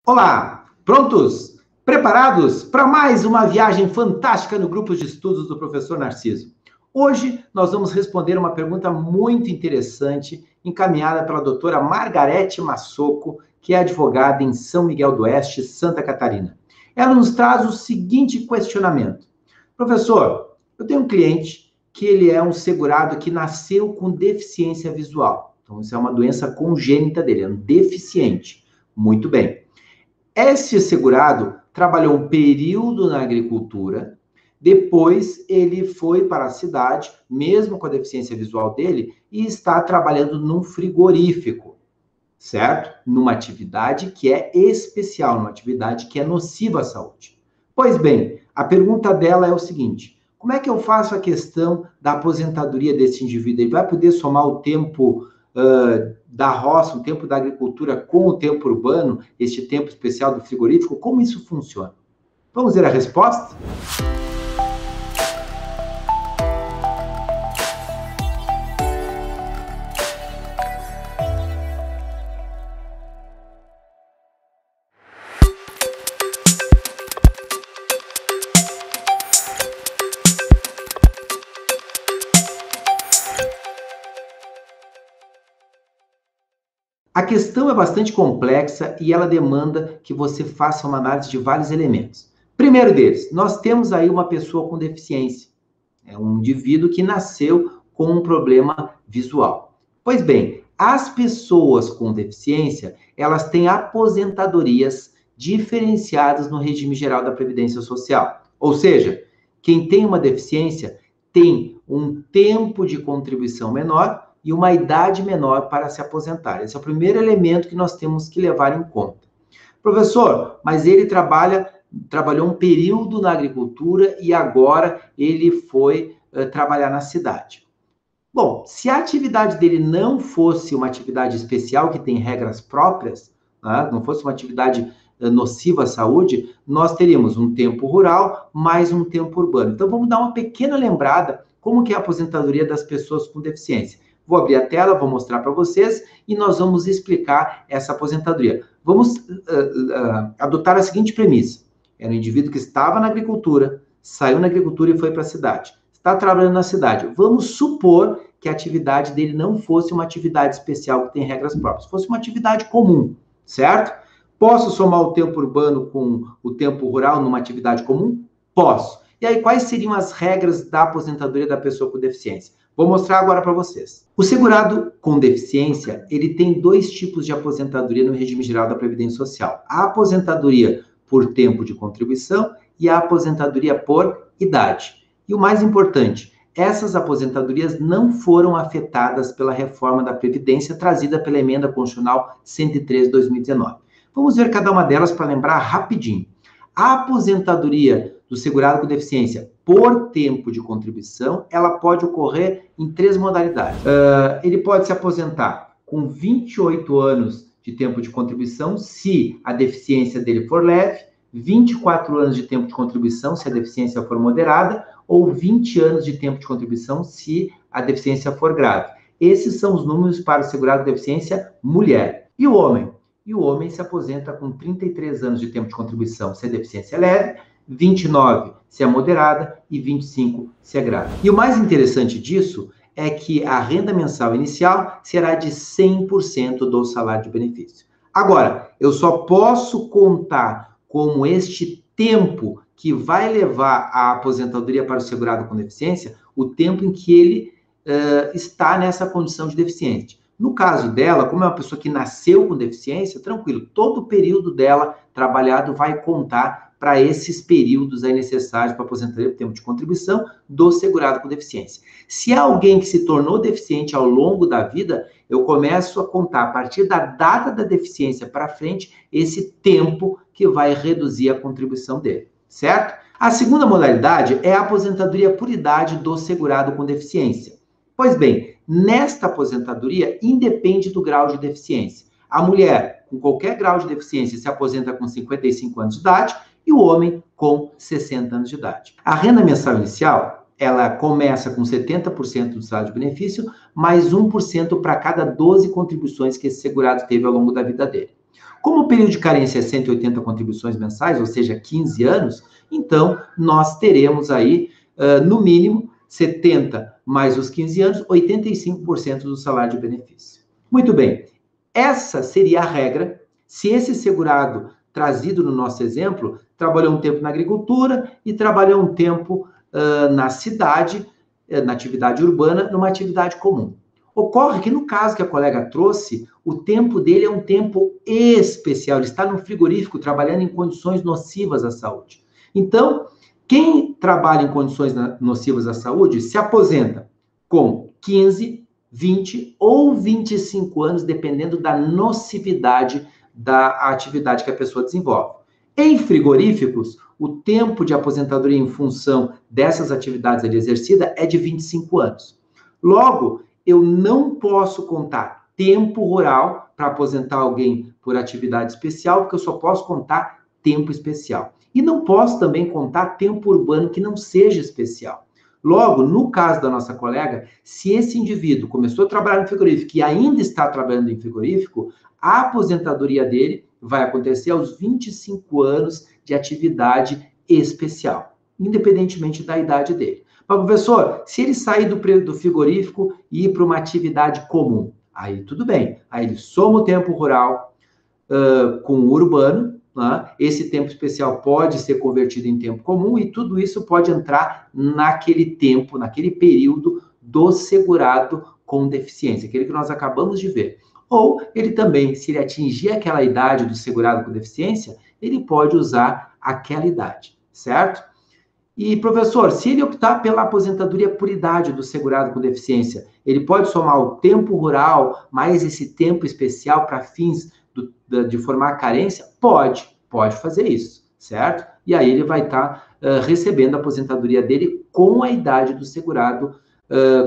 Olá, prontos? Preparados para mais uma viagem fantástica no grupo de estudos do professor Narciso? Hoje nós vamos responder uma pergunta muito interessante encaminhada pela doutora Margarete Massoco, que é advogada em São Miguel do Oeste, Santa Catarina. Ela nos traz o seguinte questionamento. Professor, eu tenho um cliente que ele é um segurado que nasceu com deficiência visual. Então, isso é uma doença congênita dele, é um deficiente. Muito bem. Este segurado trabalhou um período na agricultura, depois ele foi para a cidade, mesmo com a deficiência visual dele, e está trabalhando num frigorífico, certo? Numa atividade que é especial, numa atividade que é nociva à saúde. Pois bem, a pergunta dela é o seguinte: como é que eu faço a questão da aposentadoria desse indivíduo? Ele vai poder somar o tempo da roça, o tempo da agricultura com o tempo urbano, este tempo especial do frigorífico? Como isso funciona? Vamos ver a resposta? A questão é bastante complexa e ela demanda que você faça uma análise de vários elementos. Primeiro deles, nós temos aí uma pessoa com deficiência. É um indivíduo que nasceu com um problema visual. Pois bem, as pessoas com deficiência, elas têm aposentadorias diferenciadas no regime geral da Previdência Social. Ou seja, quem tem uma deficiência tem um tempo de contribuição menor e uma idade menor para se aposentar. Esse é o primeiro elemento que nós temos que levar em conta. Professor, mas ele trabalhou um período na agricultura e agora ele foi trabalhar na cidade. Bom, se a atividade dele não fosse uma atividade especial, que tem regras próprias, né, não fosse uma atividade nociva à saúde, nós teríamos um tempo rural mais um tempo urbano. Então, vamos dar uma pequena lembrada como que é a aposentadoria das pessoas com deficiência. Vou abrir a tela, vou mostrar para vocês e nós vamos explicar essa aposentadoria. Vamos adotar a seguinte premissa. Era um indivíduo que estava na agricultura, saiu na agricultura e foi para a cidade. Está trabalhando na cidade. Vamos supor que a atividade dele não fosse uma atividade especial que tem regras próprias, fosse uma atividade comum, certo? Posso somar o tempo urbano com o tempo rural numa atividade comum? Posso. E aí, quais seriam as regras da aposentadoria da pessoa com deficiência? Vou mostrar agora para vocês. O segurado com deficiência, ele tem dois tipos de aposentadoria no regime geral da Previdência Social. A aposentadoria por tempo de contribuição e a aposentadoria por idade. E o mais importante, essas aposentadorias não foram afetadas pela reforma da Previdência trazida pela Emenda Constitucional 103 de 2019. Vamos ver cada uma delas para lembrar rapidinho. A aposentadoria do segurado com deficiência por tempo de contribuição, ela pode ocorrer em três modalidades. Ele pode se aposentar com 28 anos de tempo de contribuição, se a deficiência dele for leve, 24 anos de tempo de contribuição, se a deficiência for moderada, ou 20 anos de tempo de contribuição, se a deficiência for grave. Esses são os números para o segurado com deficiência mulher. E o homem? E o homem se aposenta com 33 anos de tempo de contribuição, se a deficiência é leve, 29 se é moderada e 25 se é grave. E o mais interessante disso é que a renda mensal inicial será de 100% do salário de benefício. Agora, eu só posso contar como este tempo que vai levar a aposentadoria para o segurado com deficiência, o tempo em que ele está nessa condição de deficiente. No caso dela, como é uma pessoa que nasceu com deficiência, tranquilo, todo o período dela trabalhado vai contar para esses períodos aí necessários para aposentadoria por tempo de contribuição do segurado com deficiência. Se é alguém que se tornou deficiente ao longo da vida, eu começo a contar a partir da data da deficiência para frente esse tempo que vai reduzir a contribuição dele, certo? A segunda modalidade é a aposentadoria por idade do segurado com deficiência. Pois bem, nesta aposentadoria independe do grau de deficiência. A mulher com qualquer grau de deficiência se aposenta com 55 anos de idade e o homem com 60 anos de idade. A renda mensal inicial, ela começa com 70% do salário de benefício, mais 1% para cada 12 contribuições que esse segurado teve ao longo da vida dele. Como o período de carência é 180 contribuições mensais, ou seja, 15 anos, então nós teremos aí, no mínimo, 70 mais os 15 anos, 85% do salário de benefício. Muito bem, essa seria a regra se esse segurado trazido no nosso exemplo trabalhou um tempo na agricultura e trabalhou um tempo na cidade, na atividade urbana, numa atividade comum. Ocorre que no caso que a colega trouxe, o tempo dele é um tempo especial, ele está no frigorífico trabalhando em condições nocivas à saúde. Então, quem trabalha em condições nocivas à saúde se aposenta com 15, 20 ou 25 anos, dependendo da nocividade da atividade que a pessoa desenvolve. Em frigoríficos, o tempo de aposentadoria em função dessas atividades ali exercida é de 25 anos. Logo, eu não posso contar tempo rural para aposentar alguém por atividade especial, porque eu só posso contar tempo especial. E não posso também contar tempo urbano que não seja especial. Logo, no caso da nossa colega, se esse indivíduo começou a trabalhar no frigorífico e ainda está trabalhando em frigorífico, a aposentadoria dele vai acontecer aos 25 anos de atividade especial, independentemente da idade dele. Mas, professor, se ele sair do frigorífico e ir para uma atividade comum, aí tudo bem. Aí ele soma o tempo rural com o urbano, né? Esse tempo especial pode ser convertido em tempo comum e tudo isso pode entrar naquele tempo, naquele período do segurado com deficiência, aquele que nós acabamos de ver. Ou ele também, se ele atingir aquela idade do segurado com deficiência, ele pode usar aquela idade, certo? E, professor, se ele optar pela aposentadoria por idade do segurado com deficiência, ele pode somar o tempo rural mais esse tempo especial para fins de formar carência? Pode fazer isso, certo? E aí ele vai estar recebendo a aposentadoria dele com a idade do segurado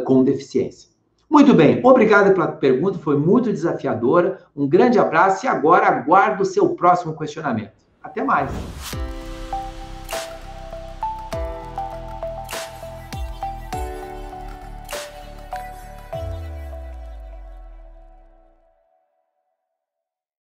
com deficiência. Muito bem, obrigado pela pergunta, foi muito desafiadora. Um grande abraço e agora aguardo o seu próximo questionamento. Até mais!